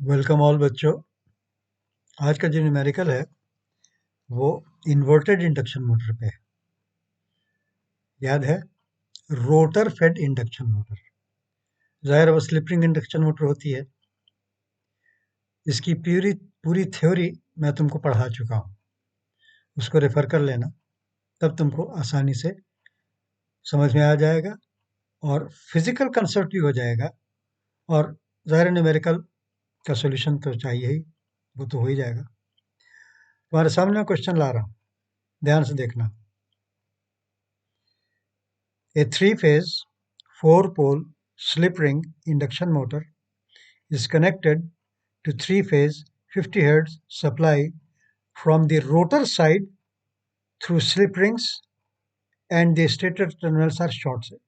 Welcome all बच्चों। आज का जो न्यूमेरिकल है वो इन्वर्टेड इंडक्शन मोटर पे है। याद है, रोटर फेड इंडक्शन मोटर। जाहिर है वो स्लिप रिंग इंडक्शन मोटर होती है। इसकी पूरी पूरी थ्योरी मैं तुमको पढ़ा चुका हूँ, उसको रेफर कर लेना, तब तुमको आसानी से समझ में आ जाएगा और फिजिकल कंसेप्ट भी हो जाएगा। और जाहिर है न्यूमेरिकल का सॉल्यूशन तो चाहिए ही, वो तो हो ही जाएगा। तुम्हारे सामने मैं क्वेश्चन ला रहा हूँ, ध्यान से देखना। A three-phase, four-pole slip ring induction motor is connected to three-phase 50 Hz supply from the rotor side through slip rings, and the stator terminals are shorted.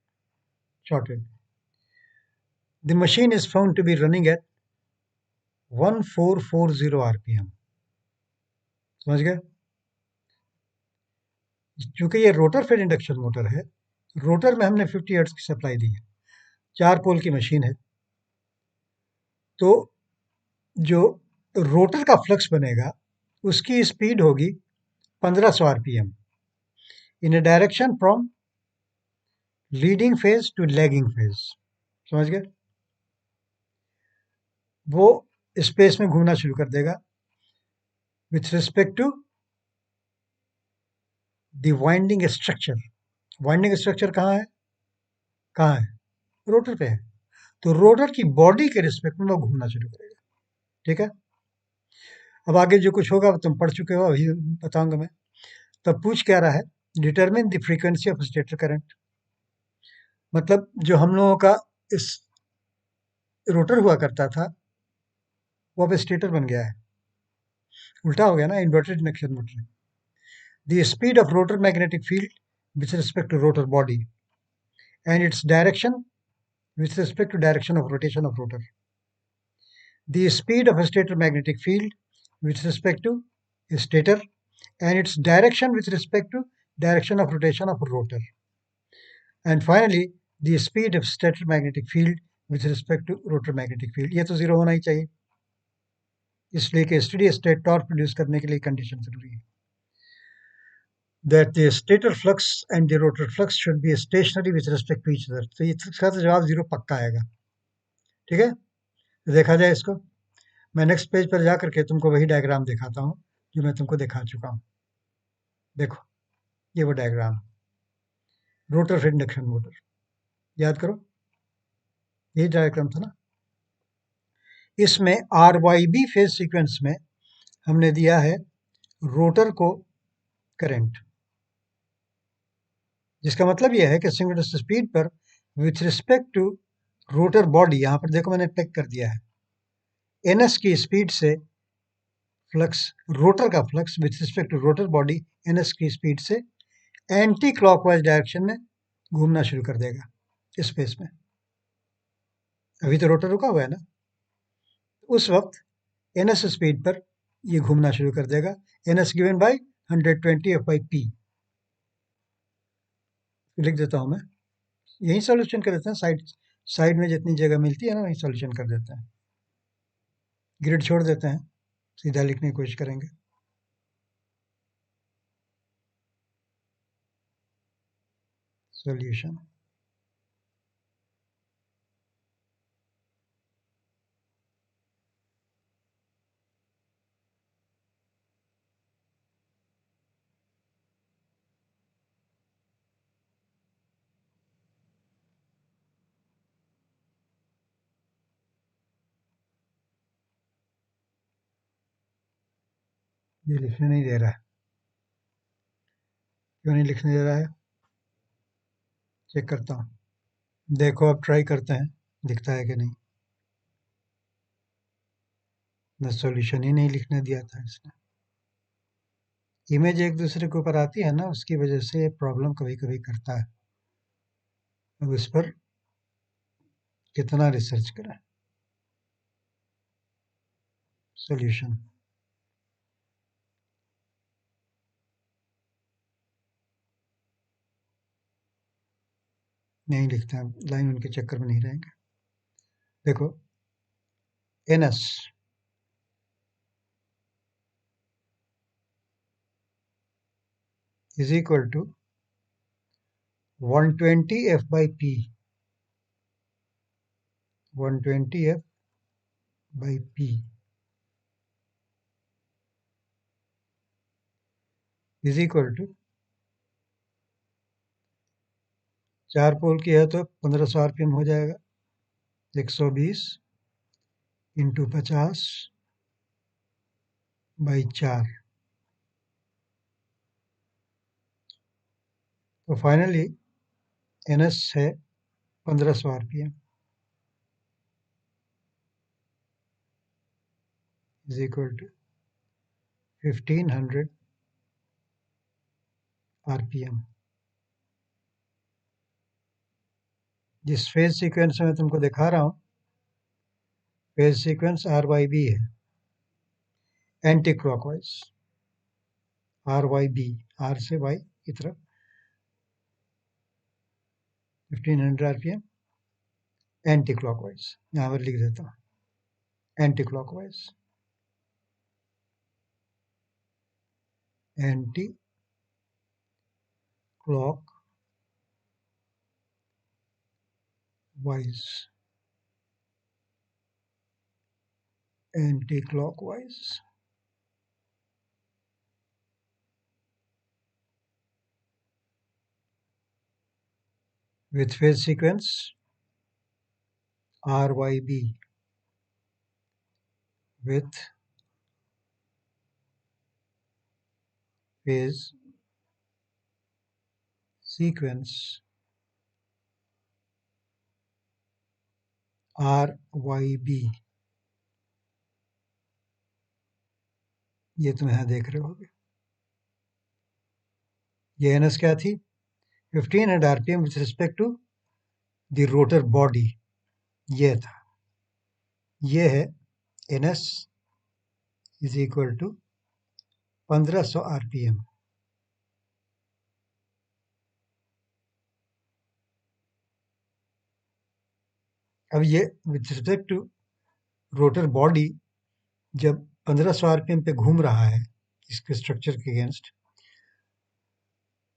The machine is found to be running at 1440 RPM. समझ गए? क्योंकि ये rotor fed induction motor है, rotor में हमने 50 hertz की supply दी है, 4 पोल की मशीन है, तो जो रोटर का फ्लक्स बनेगा उसकी स्पीड होगी 1500 RPM in a direction from leading phase to lagging phase. समझ गए? वो स्पेस में घूमना शुरू कर देगा with respect to the winding structure. Winding structure कहाँ है? कहाँ है? रोटर पे है। तो रोटर की बॉडी के रिस्पेक्ट में वो घूमना शुरू करेगा। ठीक है, अब आगे जो कुछ होगा वो तुम पढ़ चुके हो, अभी बताऊंगा मैं। तब पूछ क्या रहा है, determine the frequency of stator current. मतलब जो हम लोगों का इस रोटर हुआ करता था वो अब स्टेटर बन गया है, उल्टा हो गया ना, inverted induction motor. The speed of rotor magnetic field with respect to rotor body and its direction with respect to direction of rotation of rotor. The speed of a stator magnetic field with respect to a stator and its direction with respect to direction of rotation of a rotor. And finally, the speed of stator magnetic field with respect to rotor magnetic field. ये तो zero होना ही चाहिए, इसलिए कि steady state torque produce करने के लिए condition जरूरी है that the stator flux and the rotor flux should be stationary with respect to each other. तो ये इसका तो जवाब जीरो पक्का आएगा। ठीक है, तो देखा जाए इसको। मैं नेक्स्ट पेज पर जा करके तुमको वही डायग्राम दिखाता हूँ जो मैं तुमको दिखा चुका हूँ। देखो, ये वो diagram, rotor fed induction motor. याद करो, यही डायग्राम था ना। इसमें R Y B phase sequence में हमने दिया है रोटर को करंट, जिसका मतलब यह है कि सिंक्रोनस स्पीड पर with respect to rotor body, यहाँ पर देखो मैंने टेक कर दिया है, एनएस की स्पीड से फ्लक्स, रोटर का flux with respect to rotor body NS की स्पीड से एंटी क्लॉकवाइज डायरेक्शन में घूमना शुरू कर देगा स्पेस में। अभी तो रोटर रुका हुआ है ना, उस वक्त एनएस स्पीड पर ये घूमना शुरू कर देगा। NS given by 120 F by P. लिख देता हूं मैं, यही सॉल्यूशन कर देते हैं, साइड साइड में जितनी जगह मिलती है ना वही सॉल्यूशन कर देते हैं, ग्रिड छोड़ देते हैं, सीधा लिखने की कोशिश करेंगे। सॉल्यूशन, ये लिखने नहीं दे रहा है, क्यों नहीं लिखने दे रहा है? चेक करता हूँ। देखो अब ट्राई करते हैं, दिखता है कि नहीं। न सॉल्यूशन ही नहीं लिखने दिया था इसने। इमेज एक दूसरे के ऊपर आती है ना, उसकी वजह से प्रॉब्लम कभी कभी करता है। अब इस पर कितना रिसर्च करें। सॉल्यूशन नहीं लिखते हैं, लाइन उनके चक्कर में नहीं रहेंगे। देखो, NS is equal to 120 F by P. 120 F by P is equal to 4 पोल की है तो 1500 आरपीएम हो जाएगा, 120 इंटू 50 बाई 4। तो फाइनली NS है 1500 RPM is equal to 1500 RPM. जिस फेज सीक्वेंस में तुमको दिखा रहा हूँ, फेज सीक्वेंस RYB है, एंटी क्लॉकवाइज। RYB, R से Y की तरफ 1500 आरपीएम एंटी क्लॉकवाइज। यहाँ पर लिख देता हूँ anti clockwise, anti clock wise, anti clockwise. with phase sequence RYB with phase sequence RYB। ये तुम यहाँ देख रहे होगे। ये NS क्या थी? 1500 RPM with respect to the rotor body, ये था। ये है NS is equal to 1500 RPM. अब ये with respect to rotor body जब 1500 आरपीएम पे घूम रहा है इसके स्ट्रक्चर के अगेंस्ट,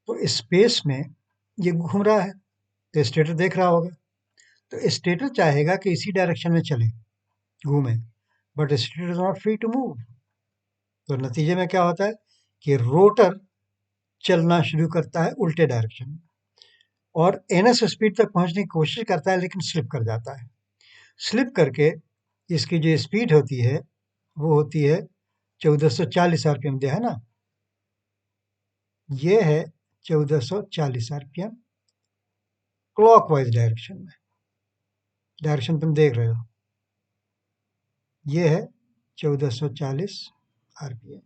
तो स्पेस में ये घूम रहा है, तो स्टेटर देख रहा होगा। तो स्टेटर चाहेगा कि इसी डायरेक्शन में चले, घूमे, but stator is not free to move. तो नतीजे में क्या होता है कि रोटर चलना शुरू करता है उल्टे डायरेक्शन में, और NS स्पीड तक पहुंचने की कोशिश करता है, लेकिन स्लिप कर जाता है। स्लिप करके इसकी जो स्पीड होती है वो होती है 1440 आरपीएम, जो है ना, ये है 1440 आरपीएम क्लॉकवाइज डायरेक्शन में। डायरेक्शन तुम देख रहे हो, ये है 1440 आरपीएम।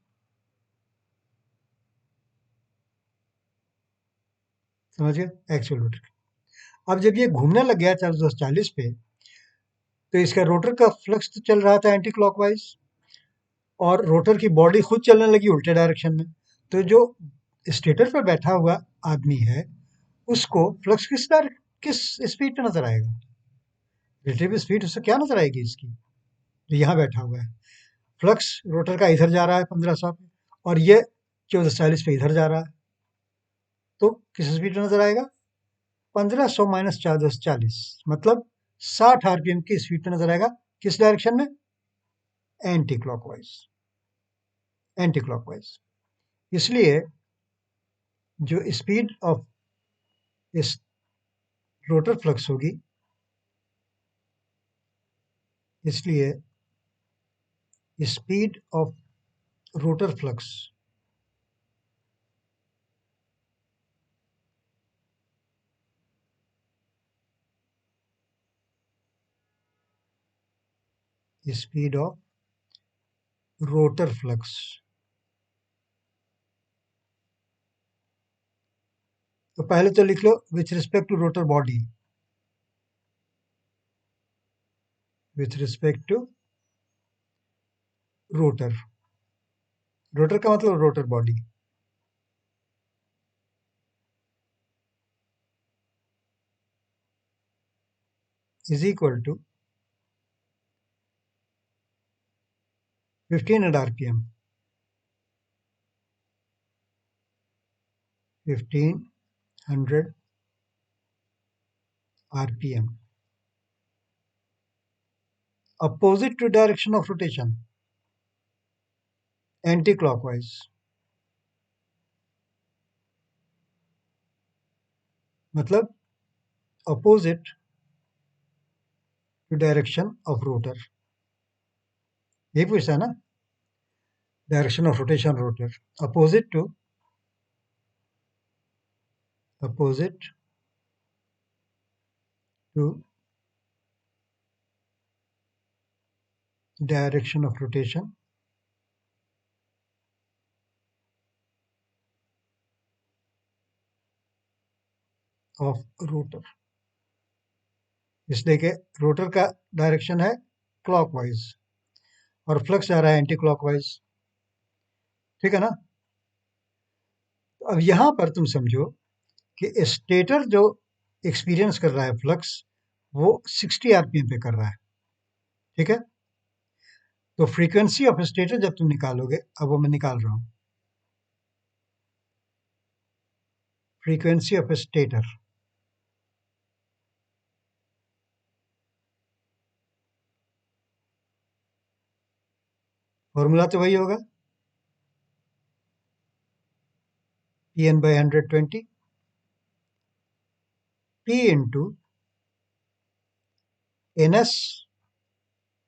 समझ गए? Actual rotor. अब जब ये घूमने लग गया 1440 पे, तो इसका रोटर का फ्लक्स तो चल रहा था एंटी क्लॉकवाइज, और रोटर की बॉडी खुद चलने लगी उल्टे डायरेक्शन में। तो जो स्टेटर पर बैठा हुआ आदमी है, उसको फ्लक्स किस स्पीड पे नजर आएगा? रिलेटिव स्पीड उससे क्या नजर आएगी इसकी, जो यहाँ बैठा हुआ है। फ्लक्स रोटर का इधर जा रहा है 1500 पे, और ये 1440 पे इधर जा रहा है, तो किस स्पीड पे नजर आएगा? 1500 माइनस 1440, मतलब 60 आरपीएम की स्पीड पे नजर आएगा। किस डायरेक्शन में? Anti clockwise. Anti clockwise. इसलिए जो स्पीड ऑफ इस रोटर फ्लक्स होगी, इसलिए speed of rotor flux speed of rotor flux, तो पहले तो लिख लो with respect to rotor body, with respect to rotor. Rotor का मतलब rotor body. Is equal to 1500 RPM 1500 RPM. Opposite to direction of rotation, anti-clockwise. मतलब opposite to direction of rotor. यही पूछता है ना, direction of rotation rotor. Opposite to direction of rotation of rotor. इसलिए कि rotor का डायरेक्शन है clockwise और फ्लक्स जा रहा है एंटी क्लॉकवाइज. ठीक है ना. अब यहां पर तुम समझो कि स्टेटर जो एक्सपीरियंस कर रहा है फ्लक्स, वो 60 आरपीएम पे कर रहा है. ठीक है. तो फ्रीक्वेंसी ऑफ स्टेटर जब तुम निकालोगे, अब वो मैं निकाल रहा हूं, फ्रीक्वेंसी ऑफ स्टेटर फॉर्मूला तो वही होगा, Pn by 120 P into ns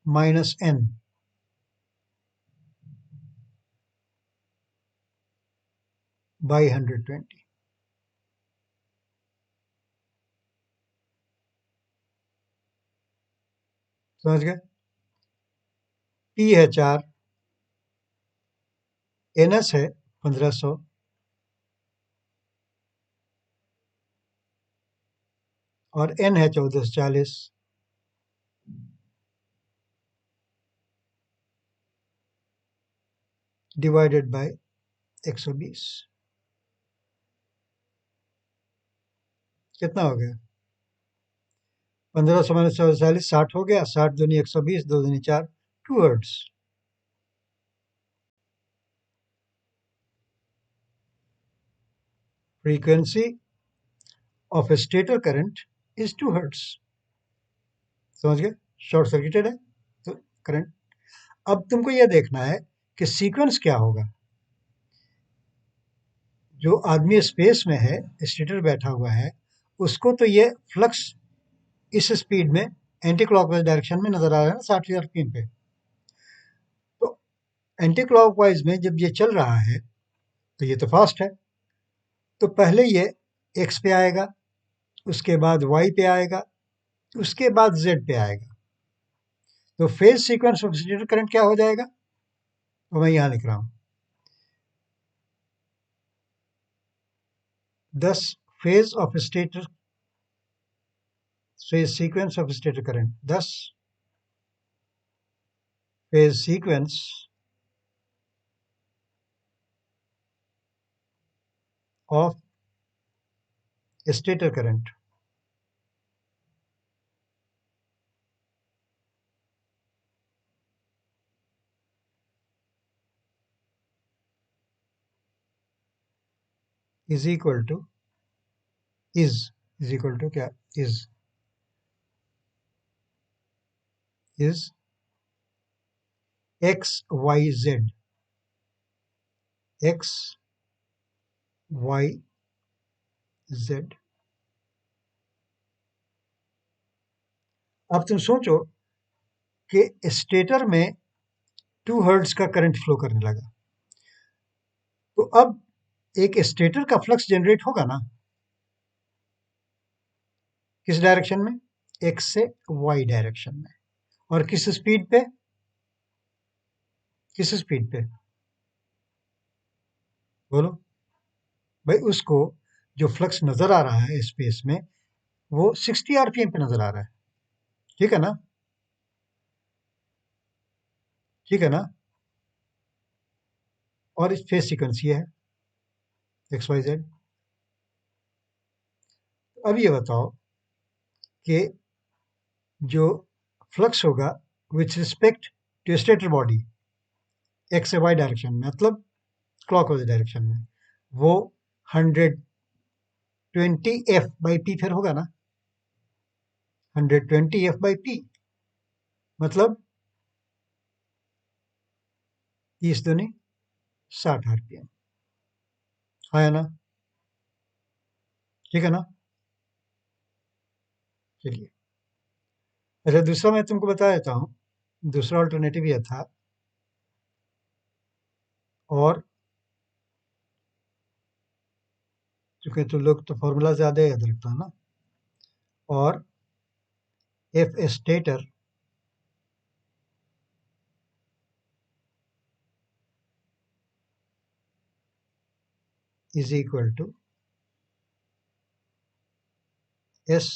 minus n by 120. समझ गए. P है 4, ns है 1500 और n है 1440 डिवाइडेड बाय 120. कितना हो गया? 1500 माइनस 1440 60 हो गया. 60 दूनी 120, 2 दूनी 4, 2 hertz. Frequency of stator current is 2 hertz. समझ गए. शॉर्ट सर्किटेड है तो करंट. अब तुमको यह देखना है कि सीक्वेंस क्या होगा. जो आदमी स्पेस में है, स्टेटर बैठा हुआ है, उसको तो ये फ्लक्स इस स्पीड में एंटी क्लॉकवाइज डायरेक्शन में नजर आ रहा है ना, 60 आरपीएम पे. तो एंटी क्लॉकवाइज में जब ये चल रहा है तो ये तो फास्ट है. तो पहले ये एक्स पे आएगा, उसके बाद वाई पे आएगा, उसके बाद जेड पे आएगा. तो phase sequence of stator current क्या हो जाएगा, तो मैं यहां लिख रहा हूं 10 phase of stator, phase sequence of stator current 10 phase sequence of stator current is equal to is equal to क्या, is X Y Z, X Y Z. अब तुम सोचो कि स्टेटर में 2 हर्ट्ज का करंट फ्लो करने लगा, तो अब एक स्टेटर का फ्लक्स जनरेट होगा ना, किस डायरेक्शन में, एक्स से वाई डायरेक्शन में. और किस स्पीड पे, किस स्पीड पे बोलो भाई. उसको जो फ्लक्स नजर आ रहा है स्पेस में, वो 60 आरपीएम पे नजर आ रहा है. ठीक है ना, ठीक है ना. और इस फेज सीक्वेंस ये है एक्स वाई जेड. अब ये बताओ कि जो फ्लक्स होगा with respect to stator body X से वाई डायरेक्शन में, मतलब क्लॉकवाइज डायरेक्शन में, वो 100 120f/p फिर होगा ना, 120f/p मतलब 30 दूनी 60 आरपीएम, है ना? ठीक है ना? चलिए, अच्छा दूसरा मैं तुमको बता देता हूँ, दूसरा ऑल्टरनेटिव यह था, और चूंकि तुम लोग तो फॉर्मूला ज़्यादा याद रखता है ना, और F stator is equal to S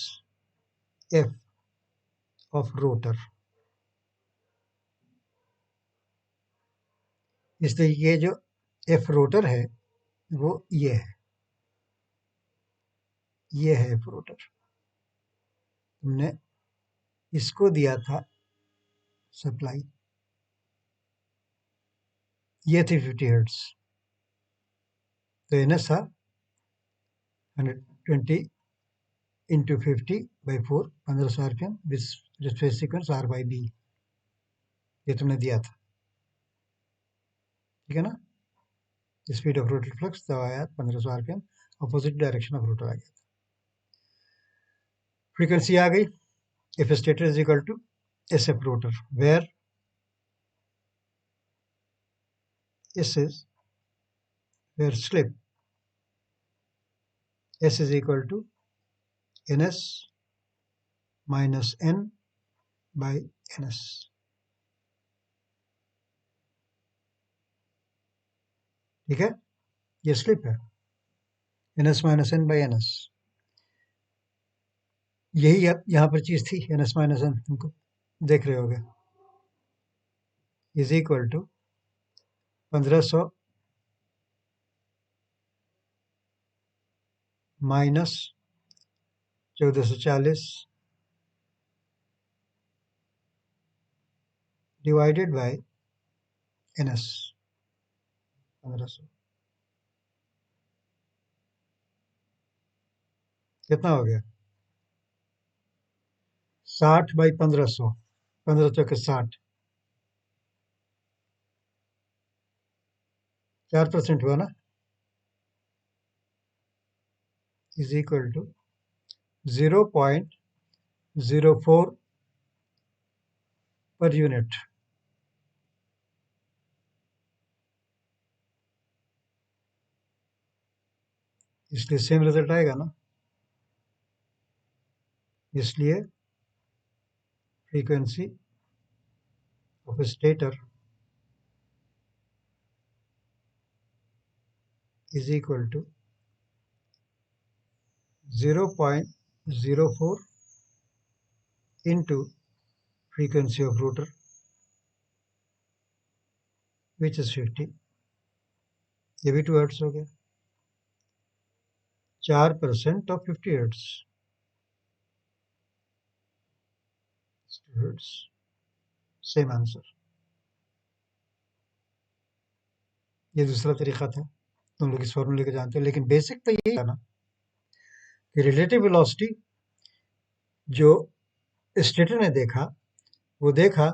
F of rotor. इसलिए ये जो एफ रोटर है वो ये है, ये है एफ रोटर। तुमने इसको दिया था सप्लाई, ये थी 50 हर्ट्ज, तो एन एस था 120 into 50/4, 1500 RPM with phase sequence R/B, ये तुमने दिया था, ठीक है ना? स्पीड ऑफ रोटर फ्लक्स तब आया 1500 RPM, opposite direction of rotor आ गया। फ्रीक्वेंसी आ गई, F stator is equal to S F rotor, where S is where slip, S is equal to N S minus N by N S. ठीक है, ये slip है, N S minus N by N S, यही अब यहाँ पर चीज थी, एन एस माइनस एन तुमको देख रहे होगे, is equal to 1500 minus 1440 divided by N S 1500, कितना हो गया? 60/1500, 15 चौके 60, 4% हुआ ना, is equal to 0.04 per unit. इसलिए सेम रिजल्ट आएगा ना, इसलिए frequency of stator is equal to 0.04 into frequency of rotor, which is 50, ये भी 2 हर्ट्ज हो गया, 4% of 50 hertz, 2 hertz, same answer. ये दूसरा तरीका था, तुम लोग इस फॉर्मूले को जानते हो, लेकिन बेसिक तो यही था ना कि रिलेटिव वेलोसिटी जो स्टेटर ने देखा, वो देखा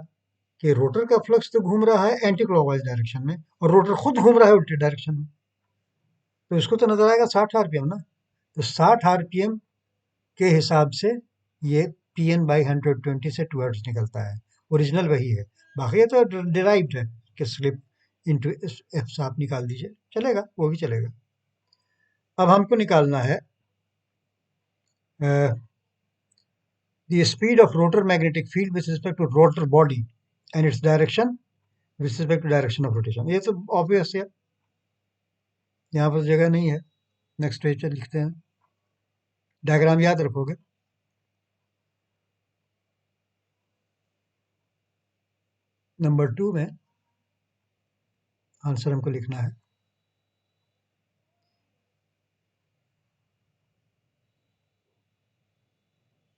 कि रोटर का फ्लक्स तो घूम रहा है एंटी क्लॉकवाइज डायरेक्शन में, और रोटर खुद घूम रहा है उल्टी डायरेक्शन में, तो इसको तो नजर आएगा 60 आरपीएम ना, तो 60 आरपीएम के हिसाब से ये Pn/120 से 2 हर्ट्ज निकलता है, ओरिजिनल वही है, बाकी ये तो डिराइव्ड है कि स्लिप इंटू एफ आप निकाल दीजिए, चलेगा, वो भी चलेगा। अब हमको निकालना है the speed of rotor magnetic field with respect to rotor body and its direction with respect to direction of rotation। ये तो ऑब्वियस है, यहाँ पर जगह नहीं है, नेक्स्ट पेज पे लिखते हैं, डायग्राम याद रखोगे। नंबर 2 में आंसर हमको लिखना है,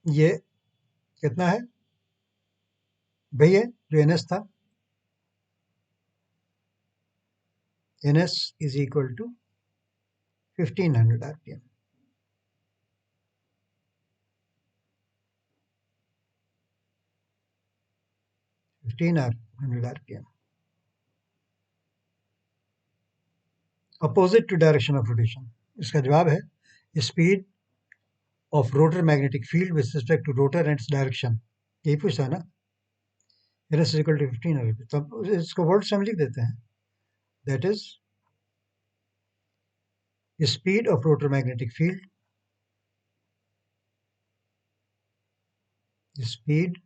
ये कितना है भैया, जो एन एस था, N S is equal to 1500 RPM, 1500 RPM. Opposite to direction of rotation. इसका जवाब है speed of rotor magnetic field with respect to rotor and its direction. यही पूछता है ना, ns is equal to 1500 RPM. तब इसको वोल्ट्स में लिख देते हैं. That is the speed of rotor magnetic field, the speed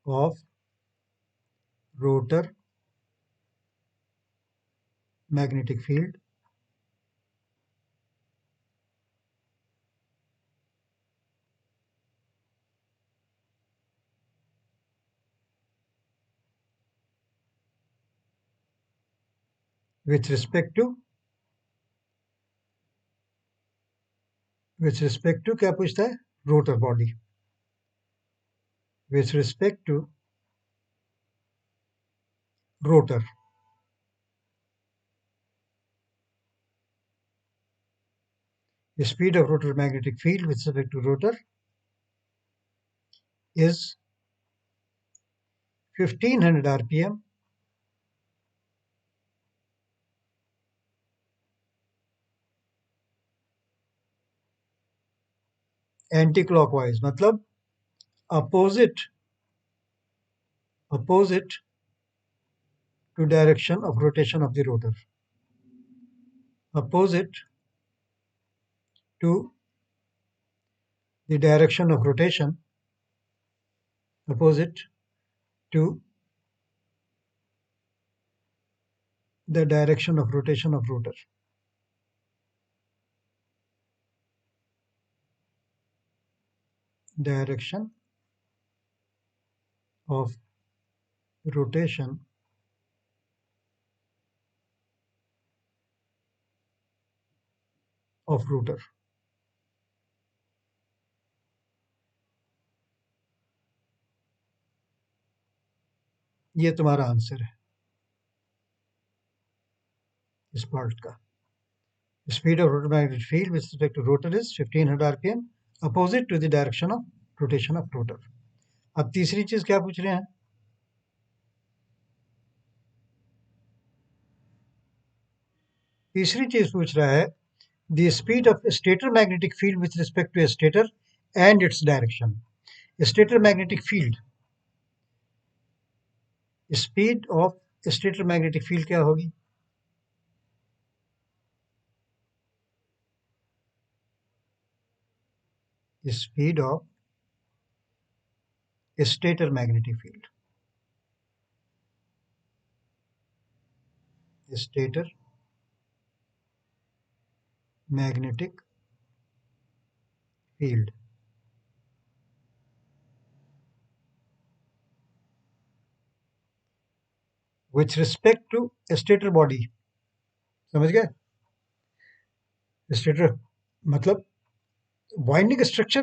of rotor magnetic field with respect to क्या पूछता है, rotor body, with respect to rotor. The speed of rotor magnetic field with respect to rotor is 1500 RPM anti-clockwise, मतलब opposite to direction of rotation of the rotor, opposite to the direction of rotation, opposite to the direction of rotation of rotor. Direction of rotation of rotor. ये तुम्हारा answer है इस part का. Speed of rotor magnetic field with respect to rotor is 1500 RPM opposite to the direction of rotation of rotor. अब तीसरी चीज क्या पूछ रहे हैं, तीसरी चीज पूछ रहा है the speed of a stator magnetic field with respect to a stator and its direction. Stator magnetic field, speed of stator magnetic field क्या होगी, speed of stator magnetic field, stator magnetic field with respect to stator body. समझ गए, stator मतलब winding structure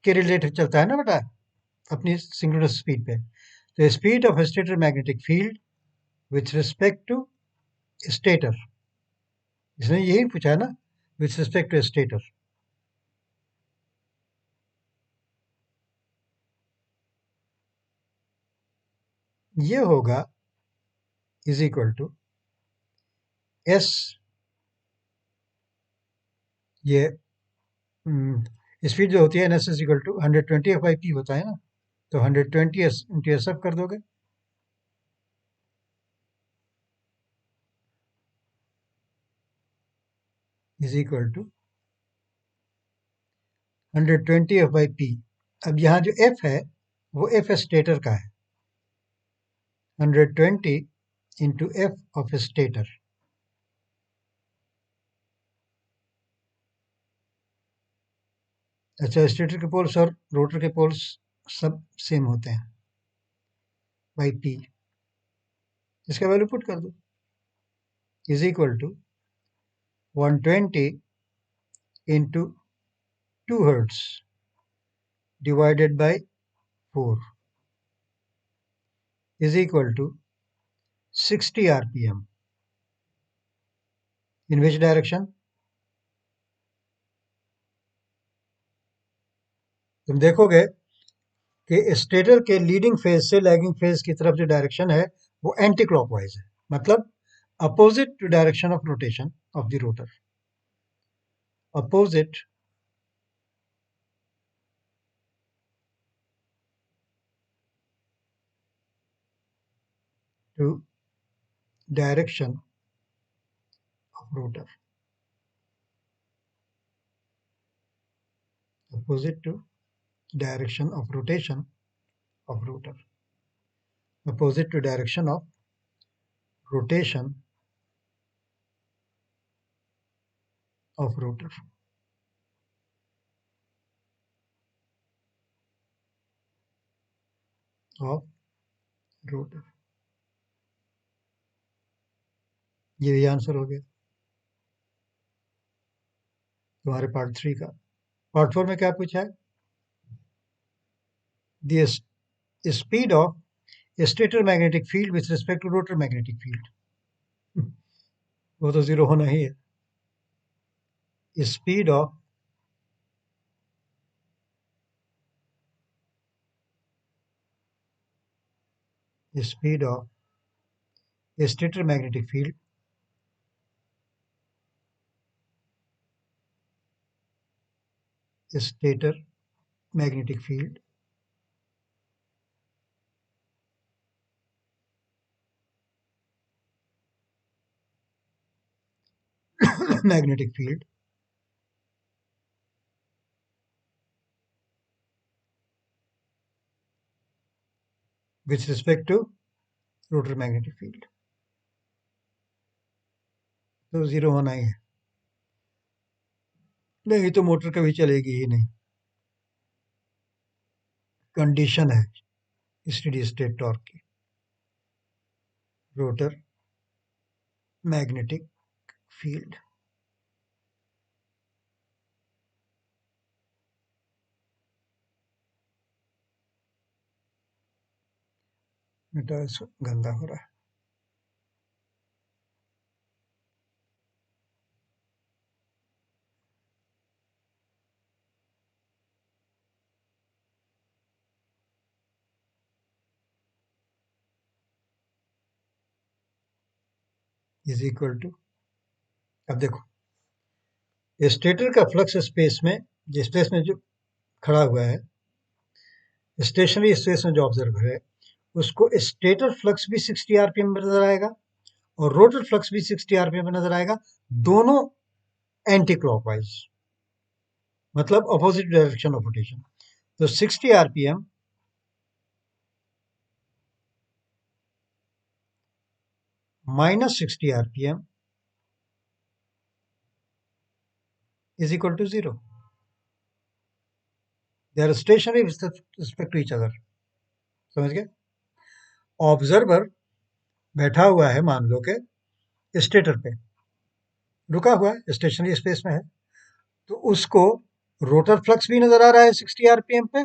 के related चलता है ना बेटा अपनी सिंक्रोनस स्पीड पे. तो speed of stator magnetic field with respect to stator, इसने यही पूछा है ना, विथ रिस्पेक्ट टू स्टेटर. ये होगा इज इक्वल टू एस, ये स्पीड जो होती है N S is equal to 120 F I P होता है ना, तो 120 एस इंटू एस एफ कर दोगे, is equal to 120 F by P. अब यहाँ जो एफ है वो एफ स्टेटर का है, 120 इंटू एफ ऑफ स्टेटर. अच्छा, स्टेटर के पोल्स और रोटर के पोल्स सब सेम होते हैं बाई पी. इसका वैल्यू पुट कर दो, is equal to 120 into 2 hertz divided by 4 is equal to 60 RPM. In which direction, तुम देखोगे कि स्टेटर के लीडिंग फेज से लैगिंग फेज की तरफ जो डायरेक्शन है वो एंटी क्लॉकवाइज है, मतलब opposite to direction of rotation of the rotor, opposite to direction of rotor, opposite to direction of rotation of rotor, opposite to direction of rotation of rotor, of rotor। ये answer हो गया तुम्हारे part 3 का। Part 4 में क्या पूछा है? The speed of stator magnetic field with respect to rotor magnetic field. वो तो जीरो होना ही है। Speed of speed of stator magnetic field stator magnetic field magnetic field with respect to rotor magnetic field, तो zero होना ही है, नहीं तो मोटर कभी चलेगी ही नहीं। कंडीशन है स्टेडी स्टेट टॉर्क की, रोटर मैग्नेटिक फील्ड। बेटा गंदा हो रहा है। इज इक्वल टू, अब देखो स्टेटर का फ्लक्स स्पेस में, जिस स्पेस में जो खड़ा हुआ है, स्टेशनरी स्पेस में जो ऑब्जर्वर है, उसको स्टेटर फ्लक्स भी 60 आरपीएम में नजर आएगा और रोटर फ्लक्स भी 60 आरपीएम में नजर आएगा, दोनों एंटी क्लॉकवाइज, मतलब अपोजिट डायरेक्शन ऑफ रोटेशन। तो 60 RPM minus 60 RPM is equal to zero. They are stationary with respect to each other. समझ गए? ऑब्जर्वर बैठा हुआ है, मान लो के स्टेटर पे रुका हुआ है, स्टेशनरी स्पेस में है, तो उसको रोटर फ्लक्स भी नजर आ रहा है 60 आरपीएम पे,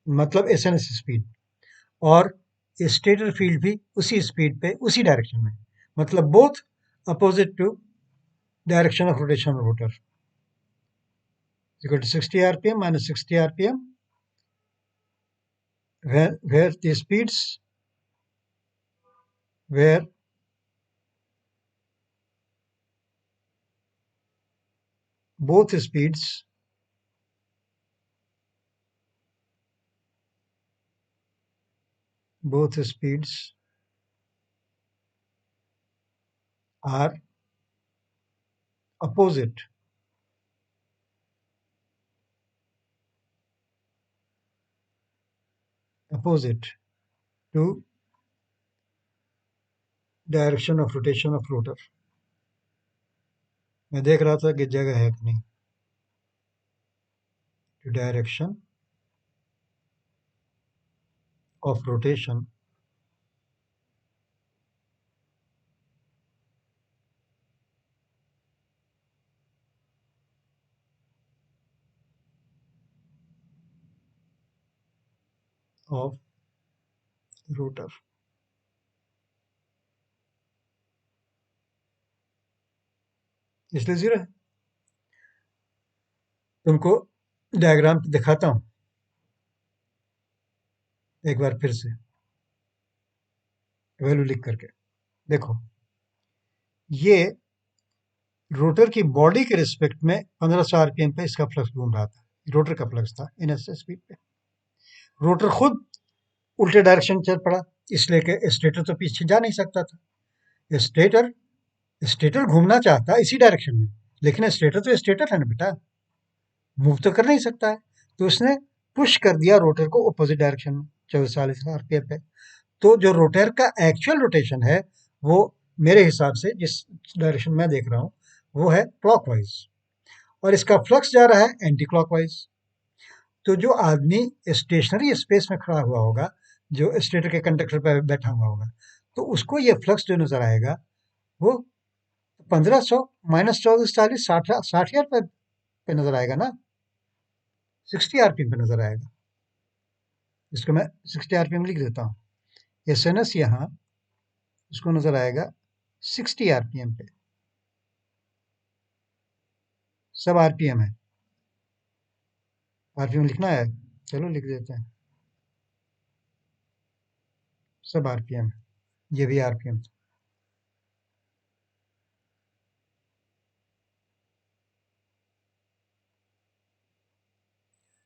मतलब एसएनएस स्पीड, और स्टेटर फील्ड भी उसी स्पीड पे उसी डायरेक्शन में, मतलब both opposite to direction of rotation of rotor, equal to 60 RPM minus 60 RPM, where the speeds, where both speeds are opposite to direction of rotation of rotor. मैं देख रहा था कि जगह है कि नहीं। To direction of rotation of rotor. इसलिए जीरो है। तुमको डायग्राम दिखाता हूं। एक बार फिर से वैल्यू लिख करके देखो, ये रोटर की बॉडी के रिस्पेक्ट में 1500 आरपीएम पे इसका फ्लक्स घूम रहा था, रोटर का फ्लक्स था इनर्शियल स्पीड पे। रोटर खुद उल्टे डायरेक्शन चल पड़ा, इसलिए कि स्टेटर तो पीछे जा नहीं सकता था। स्टेटर स्टेटर घूमना चाहता इसी डायरेक्शन में, लेकिन स्टेटर तो स्टेटर है ना बेटा, मूव तो कर नहीं सकता है। तो उसने पुश कर दिया रोटर को अपोजिट डायरेक्शन में 1440 आरपीएम पे। तो जो रोटर का एक्चुअल रोटेशन है, वो मेरे हिसाब से जिस डायरेक्शन में देख रहा हूँ वो है क्लॉकवाइज, और इसका फ्लक्स जा रहा है एंटी क्लॉकवाइज। तो जो आदमी स्टेशनरी स्पेस में खड़ा हुआ होगा, जो स्टेटर के कंडक्टर पर बैठा हुआ होगा, तो उसको ये फ्लक्स जो नजर आएगा वो 1500 माइनस 1440 60 हजार पे नजर आएगा ना, 60 आरपीएम पे नजर आएगा। इसको मैं 60 आरपीएम लिख देता हूँ। एस एन एस यहाँ इसको नजर आएगा 60 आरपीएम पे, सब आरपीएम है। आरपीएम लिखना है, चलो लिख देते हैं, सब आरपीएम, ये भी आरपीएम।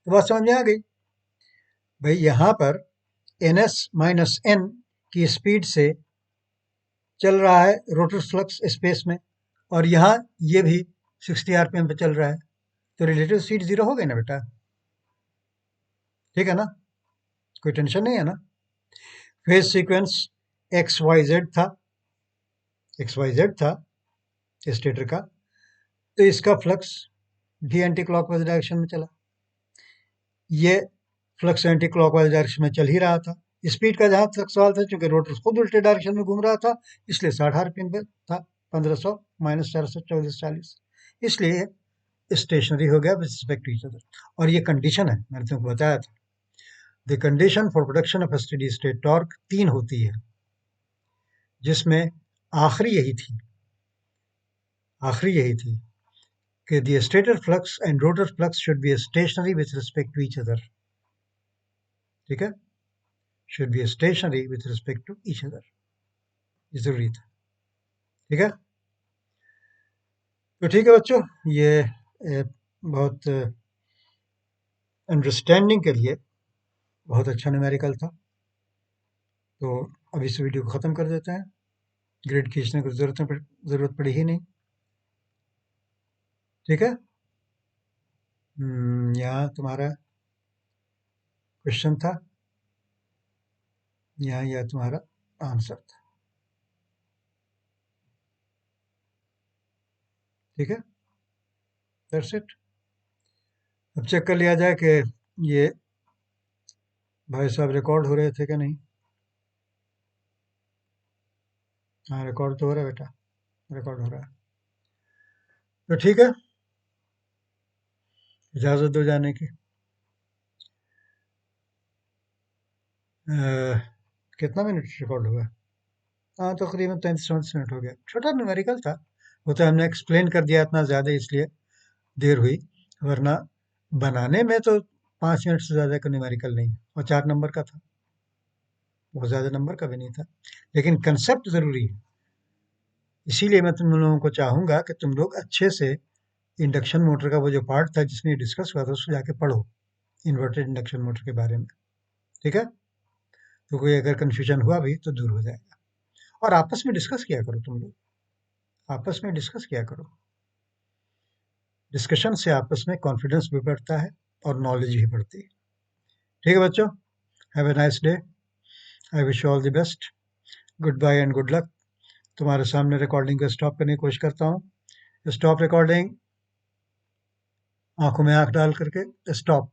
तो बात समझ में आ गई भाई। यहाँ पर एन एस माइनस एन की स्पीड से चल रहा है रोटर फ्लक्स स्पेस में, और यहाँ ये भी 60 आरपीएम पे चल रहा है, तो रिलेटिव स्पीड जीरो हो गई ना बेटा, ठीक है ना, कोई टेंशन नहीं है ना। Phase sequence X Y Z था, एक्स वाई जेड था स्टेटर का, तो इसका फ्लक्स भी एंटी क्लॉकवाइज डायरेक्शन में चला, ये फ्लक्स एंटी क्लॉकवाइज डायरेक्शन में चल ही रहा था। स्पीड का जहां तक सवाल था, चूंकि रोटर खुद उल्टे डायरेक्शन में घूम रहा था, इसलिए 60 आरपीएम पे था, 1500 माइनस 440, इसलिए स्टेशनरी हो गया with respect to each other. और ये कंडीशन है, मैंने तुमको बताया था, the condition for production of steady state torque 3 होती है, जिसमें आखिरी यही थी, आखिरी यही थी कि the stator flux and rotor flux should be stationary with respect to each other, ठीक है, should be stationary with respect to each other, ये जरूरी था, ठीक है। तो ठीक है बच्चों, ये बहुत अंडरस्टैंडिंग के लिए बहुत अच्छा न्यूमेरिकल था। तो अब इस वीडियो को ख़त्म कर देते हैं, ग्रेड खींचने की ज़रूरत पड़ी ही नहीं, ठीक है। यहाँ तुम्हारा क्वेश्चन था, यहाँ यह तुम्हारा आंसर था, ठीक है, दैट्स इट। अब चेक कर लिया जाए कि ये भाई साहब रिकॉर्ड हो रहे थे कि नहीं। हाँ, रिकॉर्ड तो हो रहा है बेटा, रिकॉर्ड हो रहा है। तो ठीक है, इजाज़त दो जाने की। कितना मिनट रिकॉर्ड हुआ? हाँ, तो तकरीबन 33-34 मिनट हो गया। छोटा न्यूमेरिकल था, वो तो हमने एक्सप्लेन कर दिया इतना ज़्यादा, इसलिए देर हुई, वरना बनाने में तो 5 मिनट से ज़्यादा का न्यूमेरिकल नहीं, और 4 नंबर का था, बहुत ज़्यादा नंबर का भी नहीं था, लेकिन कंसेप्ट ज़रूरी है। इसीलिए मैं तुम लोगों को चाहूँगा कि तुम लोग अच्छे से इंडक्शन मोटर का वो जो पार्ट था जिसमें डिस्कस हुआ था, उसको जाके पढ़ो, इन्वर्टेड इंडक्शन मोटर के बारे में, ठीक है। तो कोई अगर कन्फ्यूजन हुआ भी तो दूर हो जाएगा, और आपस में डिस्कस किया करो, तुम लोग आपस में डिस्कस किया करो। डिस्कशन से आपस में कॉन्फिडेंस भी बढ़ता है और नॉलेज भी बढ़ती है, ठीक है बच्चों। Have a nice day, I wish you all the best, good bye and good luck. तुम्हारे सामने रिकॉर्डिंग को स्टॉप करने की कोशिश करता हूँ। स्टॉप रिकॉर्डिंग, आंखों में आंख डाल करके स्टॉप।